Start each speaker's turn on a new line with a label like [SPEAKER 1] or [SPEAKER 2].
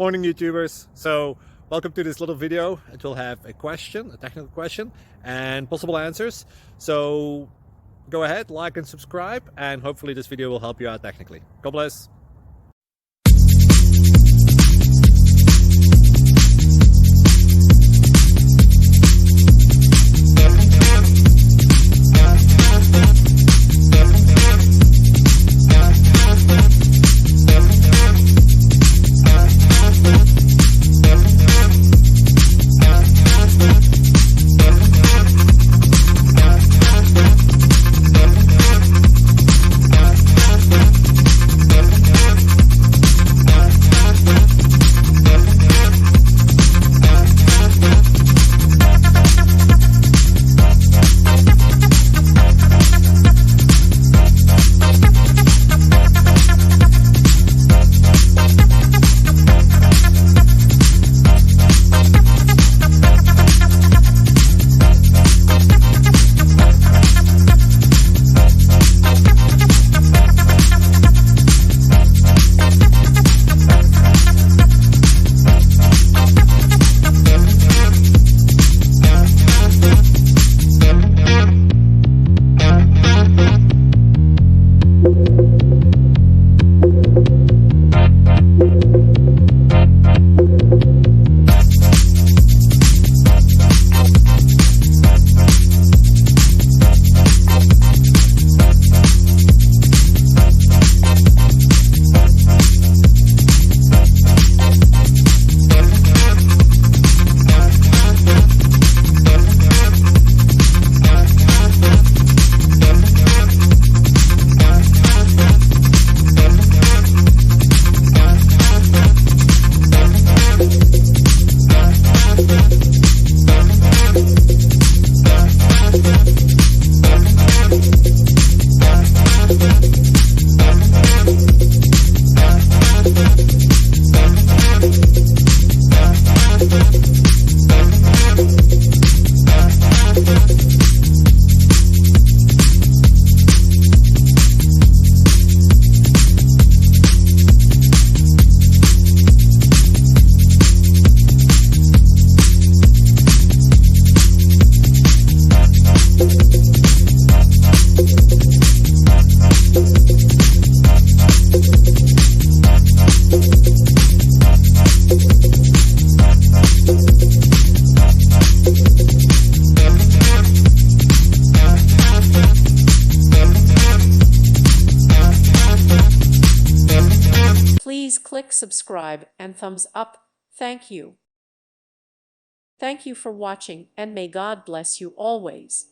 [SPEAKER 1] Morning YouTubers. So welcome to this little video. It will have a question, a technical question, and possible answers. So go ahead, like and subscribe, and hopefully this video will help you out technically. God bless.
[SPEAKER 2] Please click subscribe and thumbs up. Thank you. Thank you for watching, and may God bless you always.